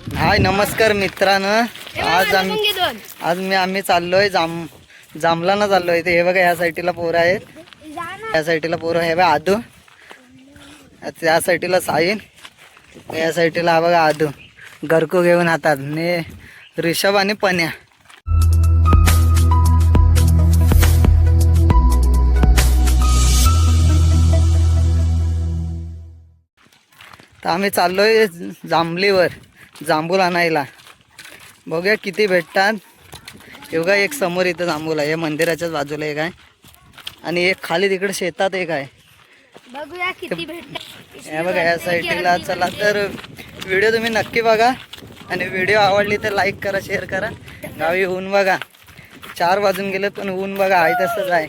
हाय नमस्कार मित्रांनो, आम्ही चाललोय जांभलाना चाललोय. ते हे बघा ह्या साईडला पोरं आहेत, ह्या साईडला पोरं हे बघा आदू, त्या साईडला साईन, या साईडला हा बघा आदू गरकू घेऊन हातात ने ऋषभ आणि पन्या. तर आम्ही चाललोय जांभलीवर जांभूल आणायला. बघूया किती भेटतात. एवढा एक समोर इथं जांभूल आहे, मंदिराच्याच बाजूला एक आहे आणि एक खाली तिकडे शेतात एक आहे. बघूया किती भेटतात. हे बघा या साईडला. चला तर व्हिडिओ तुम्ही नक्की बघा आणि व्हिडिओ आवडली तर लाईक करा, शेअर करा. गावी ऊन बघा, 4 वाजून गेले पण ऊन बघा आहे तसंच आहे.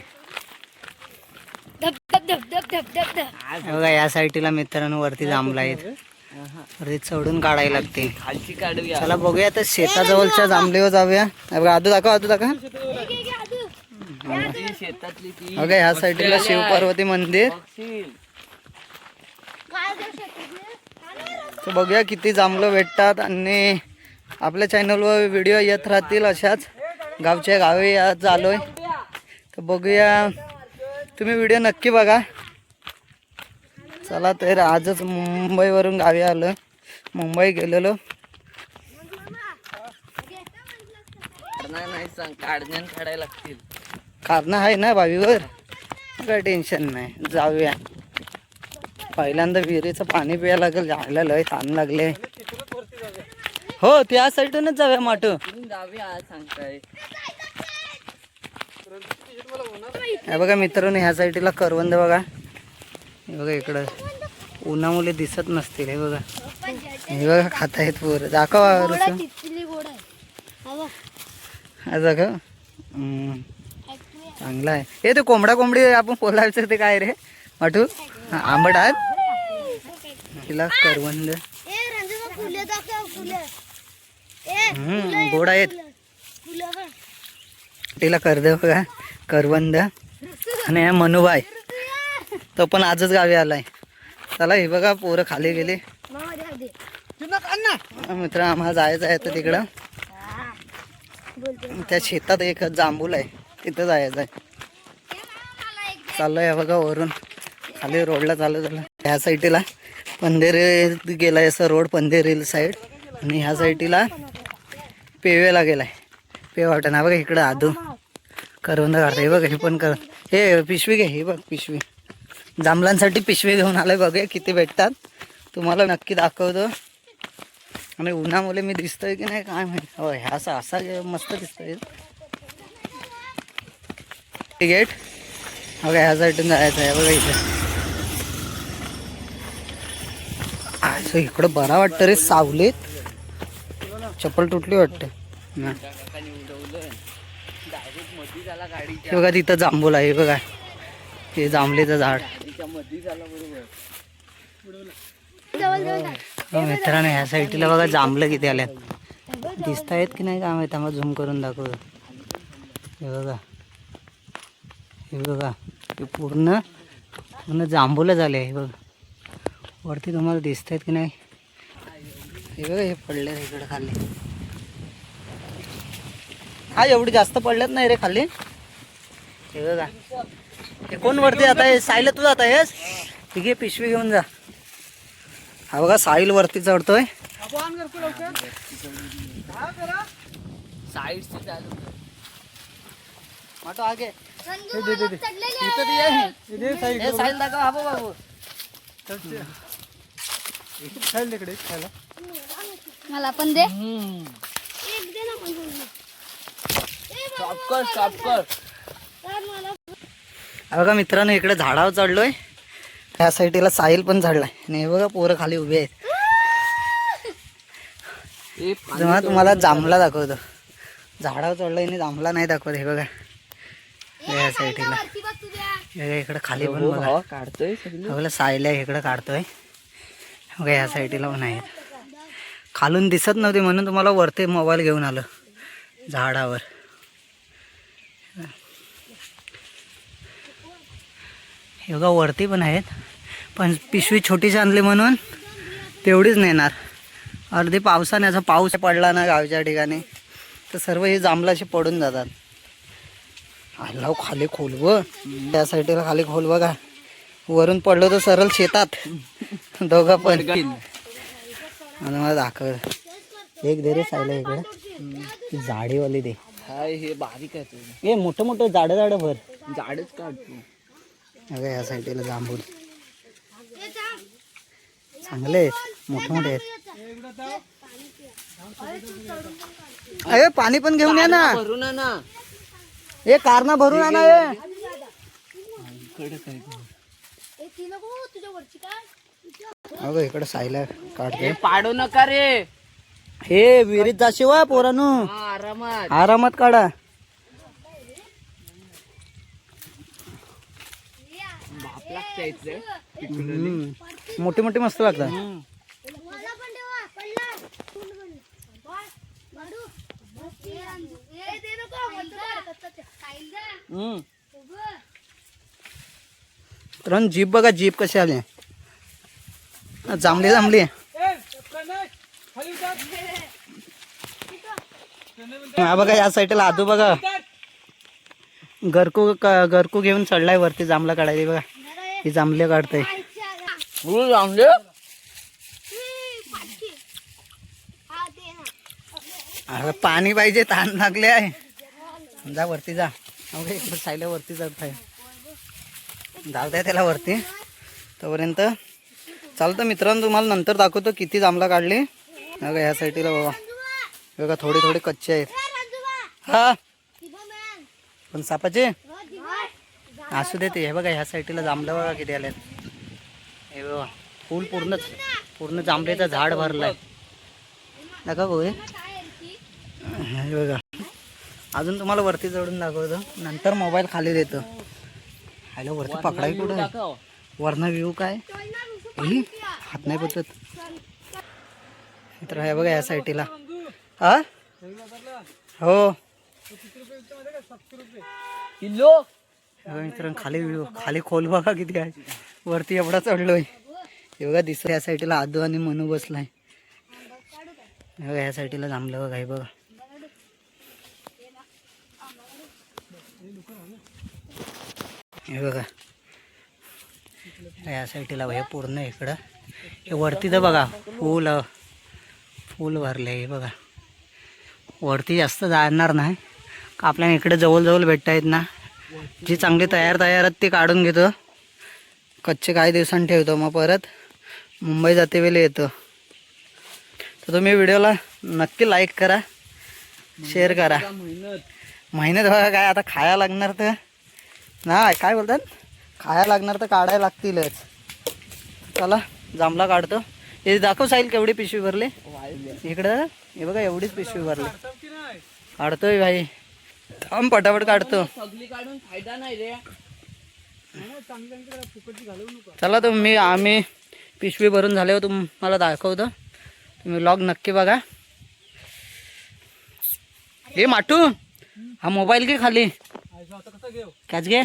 बघा या साईडला मित्रांनो वरती जांभला आहेत, वरती चढून काढायला लागते. खालची काढूया. चला बघूया तर शेताजवळच्या जांभलीवर जाऊया. बघा आदू दाखव, आदू दाखव. शेतातली ती बघा ह्या साईडला शिव पार्वती मंदिर. तर बघूया किती जांभलं भेटतात आणि आपल्या चॅनलवर व्हिडिओ येत राहतील अशाच गावच्या गावी आज आलोय. तर बघूया, तुम्ही व्हिडिओ नक्की बघा. चला तर आजच मुंबईवरून गावी आलो, मुंबई गेलेलो. नाही सांग, काढायला लागतील. कारण आहे ना बावीवर, काय टेन्शन नाही. जाऊया. पहिल्यांदा विहिरीचं पाणी प्यायला लागेल, जायला लय ताण लागले. हो त्या साईडूनच जाऊया माटू. जाऊया सांगताय. हे बघा मित्रांनो ह्या साईडला करवंद बघा. हे बघा इकडं उन्हामुळे दिसत नसतील. हे बघा, हे बघा खात आहेत पोरं. दाखवा दाखव. चांगला आहे. हे ते कोंबडी आपण बोलायचं ते काय रे माठू? आंबट आहेत तिला करवंद. गोड आहेत तिला. करदे बघा करवंद. आणि हा मनुबाई तो पण आजच गावी आलाय. चला हे बघा पोरं खाली गेले. मित्र आम्हाला जायचं आहे तर तिकडं त्या शेतात एक जांभूल आहे, तिथं जायचं आहे. चाललंय बघा वरून खाली रोडला चालू झालं. ह्या साईडला पंधेरी गेलाय असं रोड, पंधेरी साईड. आणि ह्या साईडला पेवेला गेलाय, पेवाटण. हा बघा इकडं आदू करवंद काढता. हे बघा हे पण कर. हे पिशवी घे, हे बघ पिशवी. जांभलांसाठी पिशवी घेऊन आलोय. बघूया किती भेटतात, तुम्हाला नक्की दाखवतो. आणि उन्हामुळे मी दिसतोय की नाही काय माहिती. हो ह्या असा मस्त दिसतोय. गेट बघा ह्या साईडून जायचं आहे. बघा इथे असं इकडं बरा वाटतं रे, सावलीत. चप्पल तुटली वाटते. हे बघा तिथं जांभूल आहे. बघा हे जांभलीचं झाड. मित्रांनो ह्या साईडला बघा जांभलं किती आल्यात, दिसत आहेत की नाही काय माहिती. आम्हाला झूम करून दाखवतो. हे बघा, हे बघा हे पूर्ण जांभूलं झाले. हे बघा वरती तुम्हाला दिसत आहेत की नाही. हे बघा हे पडले इकडे खाली. हा एवढी जास्त पडल्यात नाही रे खाली. हे बघा हे कोण वरती जात आहे? साहिल तू जात आहेस? ठीक आहे पिशवी घेऊन जा. हा बघा साहिल वरती चढतोय. माटो आगे साहिल दाखव. हा बाबू मला पण दे. बघा मित्रांनो इकडे झाडावर चढलोय. ह्या साईडला साहिल पण चढलाय. आणि हे बघा पोरं खाली उभे आहेत. तुम्हाला जांभला दाखवतो. झाडावर चढलोय आणि जांभला नाही दाखवत. हे बघा या साईडला. इकडे खाली पण बघा काढतोय. बघा साहिल आहे इकडे काढतोय. बघा या साईडला पण आहेत. खालून दिसत नव्हते म्हणून तुम्हाला वरती मोबाईल घेऊन आलो झाडावर. हे बघा वरती पण आहेत, पण पिशवी छोटीशी आणली म्हणून तेवढीच नेणार. अर्धी पावसाने असा पाऊस पडला ना गावच्या ठिकाणी तर सर्व हे जांभळं असे पडून जातात. आला खाली खोलव त्या साईडला खाली खोल बघा वरून पडलो तर सरळ शेतात दोघं पण. आणि मला दाखव एक दे रे सायला इकडे जाडीवाली दे. हाय हे बारीक आहे तू हे मोठं मोठं झाडं भर झाडच काढतो. अगं या साईडला जांभूळ चांगले आहेत मोठे मोठे आहेत. अरे पाणी पण घेऊन या ना. भरून ना हे कारणा भरून आणा हे. इकडे काय अगं इकडे सायला काढते. हे पाडू नका रे. हे विहिरीत जाशिवा पोरानू हा, आरामात आरामात काढा. बाप लागतंय इथे. मोठी मोठी मस्त लागतात. तर जीप बघा जीप कशी आली जांभली जांभली. हा बघा या साईडला आदू बघा गरकू घेऊन चढलाय वरती जांभला काढायला. बघा ही जांभले काढताय. अरे पाणी पाहिजे ताण लागले आहे. जा वरती जा. इकडे साईडला वरती जात आहे जाऊ द्या त्याला वरती तोपर्यंत चालतं. मित्रांनो तुम्हाला नंतर दाखवतो किती जांभला काढली. बघा या साईडला बाबा बघा थोडी थोडी कच्चे आहेत. हा पण सापाचे असू देते. हे बघा ह्या साईडला जांभला बघा किती आले. हे बघा फुल पूर्ण जांभळेचं झाड भरलंय. नका भाऊ हे बघा. अजून तुम्हाला वरती चढून दाखवतो नंतर मोबाईल खाली देतो. हॅलो वरती पकडाय कुठं वरनं व्ह्यू काय हात नाही पटत. तर हे बघा या साईडला हा हो किलो मित्रांनो खाली व्ह्यू खाली खोल बघा किती आहे. वरती एवढा चढलोय. हे बघा दिसत या साईडला आदू आणि मनू बसलाय. हे बघा या साईडला थांबलं बघा. हे बघा हे बघा या साईडला हे पूर्ण इकडं हे वरती तर बघा फुल भरले. हे बघा वरती जास्त जाणार नाही का आपल्याला इकडे जवळ भेटता येत ना. जी चांगली तयार आहेत ती काढून घेतो. कच्चे काही दिवसांनी ठेवतो मग परत मुंबई जाते वेळी येतो. तर तुम्ही व्हिडिओला नक्की लाईक करा शेअर करा. मेहनत बघा काय आता खायला लागणार तर नाही काय बोलतात खायला लागणार तर काढायला लागतीलच. चला जांभला काढतो. हे दाखव साईल केवढी पिशवी भरली इकडं. हे बघा एवढीच पिशवी भरली. काढतोय भाई थांब पटापट काढतो. सगळी काढून फायदा नाही रे. चला तर आम्ही पिशवी भरून झाल्यावर तुम्हाला दाखवतो. तुम्ही व्लॉग नक्की बघा. हे माटू हा मोबाईल घे खाली कॅच घे.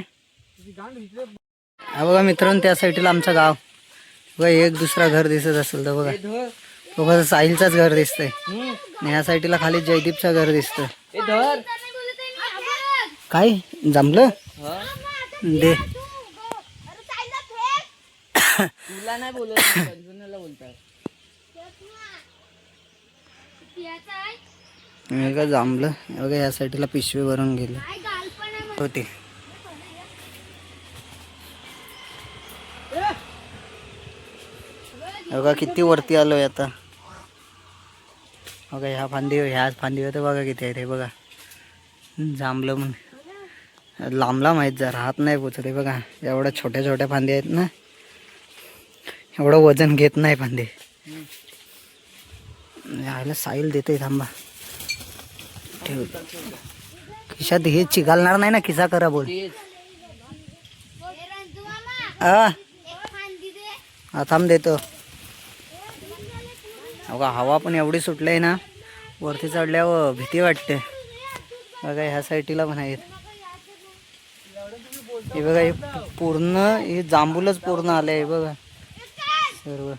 हा बघा मित्रांनो त्या साईडला आमचं गाव बघा. एक दुसरा घर दिसत असेल तर बघा तो बघा साहिलचाच घर दिसतंय. आणि या साईडला खाली जयदीपचं घर दिसतंय. काय जमलं दे तुला नाही बोलत कंजुनाला बोलतात. का जमलं बघा या साईडला पिशवी भरून गेली होती. बघा किती वरती आलोय आता. बघा ह्या फांदी होतं बघा किती आहे. हे बघा जांभलं म्हणून लांब आहेत जरा हात नाही पोचत. बघा एवढ्या छोट्या फांदी आहेत ना. एवढं वजन घेत नाही फांदी. यायला साईल देते थांबा ठेव खिशात. हे चिघालणार नाही ना खिसा करा बोल. हा थांब देतो. बघा हवा पण एवढी सुटली आहे ना वरती चढल्यावर भीती वाटते. बघा ह्या साईडला पण आहेत. हे बघा हे पूर्ण हे जांभूलच पूर्ण आले आहे बघा सर्व.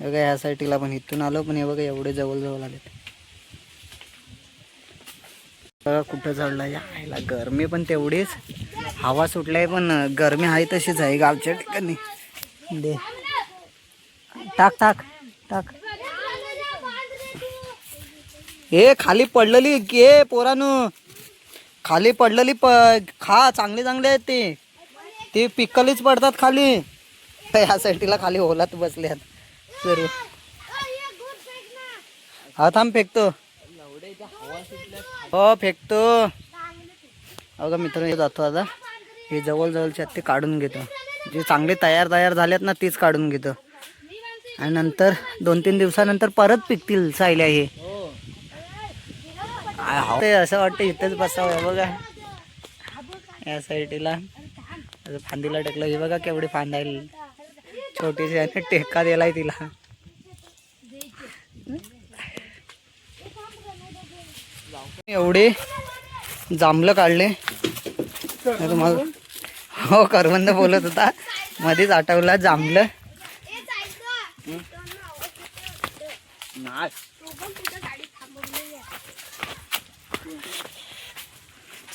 बघा ह्या साईडला पण इथून आलो, पण हे बघा एवढे जवळ आले. बघा कुठं चढलं यायला. गरमी पण तेवढीच, हवा सुटलाय पण गरमी आहे तशीच आहे गावच्या ठिकाणी. दे टाक टाक टाक. हे खाली पडलेली घे पोरानू, खाली पडलेली खा. चांगले चांगले आहेत ते पिकलीच पडतात खाली. ह्या साईडला खाली ओलात बसल्यात सर्व. हा थांब फेकतो. हो फेकतो. अगं मित्रांनो जातो आता. हे जवळचे आहेत ते काढून घेतो. जे चांगले तयार झालेत ना तीच काढून घेतो. आणि नंतर 2-3 दिवसानंतर परत पिकतील सायल्या हे. ते असं वाटतं इथंच बसावं. बघा या साईडला फांदीला टेकलं. हे बघा केवढी फांदायला छोटीशी आणि टेका दिलाय तिला. एवढे जांभलं काढले तुम्हाला. हो करवंद बोलत होता मध्येच आठवला जांभलं.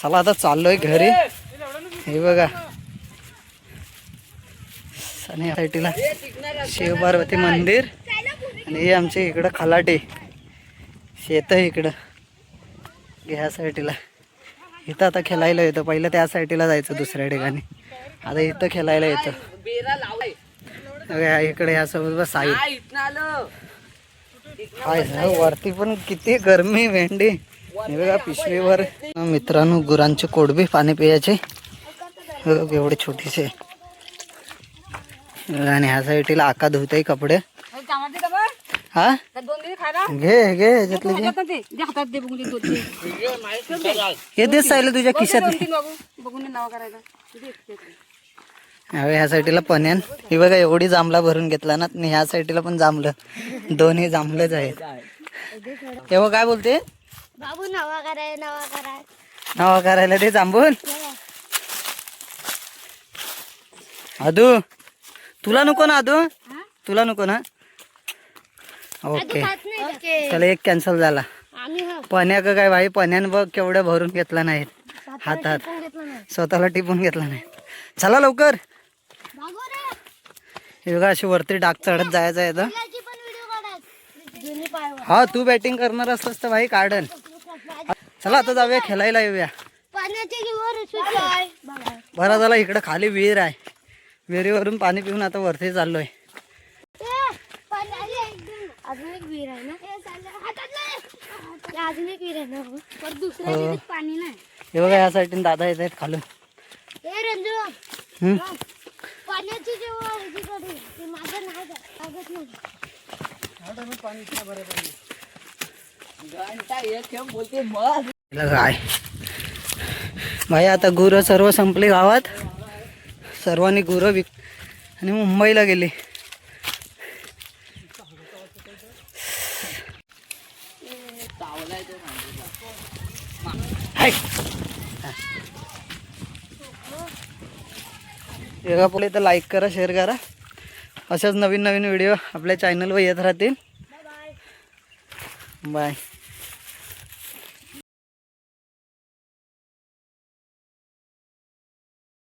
चला आता चाललोय घरी. हे बघा आणि या साईडला शिवपार्वती मंदिर आणि हे आमचे इकडं खलाटे शेत आहे इकडं. ह्या साईडला इथं आता खेळायला येतं. पहिलं त्या साईडला जायचं दुसऱ्या ठिकाणी, आता इथं खेळायला येतं. इकडे ह्या सोबत साई वरती पण किती गरमी भेंडी. हे बघा पिशवीवर मित्रांनो गुरांचे कोडबे पाणी पियाचे एवढे छोटेसे. आणि ह्या साईडला आका धुताय कपडे. हा घे घे ह्याच्यातले घे. हे देत सायला तुझ्या खिशात. ह्या साईडला पण्यान हे बघा एवढी जांभला भरून घेतला ना. ह्या साईडला पण जांभलं, दोन्ही जांभलंच आहेत. तेव्हा काय बोलते बाबू नवा करायला ते जांभून. आदू तुला नको ना? आदू तुला नको ना? ओके चला एक कॅन्सल झाला. पण्या का काय भाई, पण्यान बघ केवढ्या भरून घेतला नाहीत हातात, स्वतःला टिपून घेतला नाही. चला लवकर. हे बघा अशी वरती डाग चढत जायचं आहे आता. हा तू बॅटिंग करणार असलास तर भाई काढन. चला आता जाऊया खेळायला येऊया. बरं झाला इकडं खाली विहीर आहे. विहिरीवरून पाणी पिऊन आता वरती चाललोय. अजून एक विहीर आहे ना. अजून एक विहीर आहे ना. पण दुसऱ्या विहिरीत पाणी नाही. हे बघा या साईडून दादा येत आहेत खालून. पाण्याची जेव्हा माझं नाही लागत नाही. काय भाई आता गुरं सर्व संपली गावात. सर्वांनी गुरं विक आणि मुंबईला गेली. एका पुढे तर लाईक करा, शेअर करा. अशाच नवीन नवीन व्हिडिओ आपल्या चॅनलवर येत राहतील. बाय.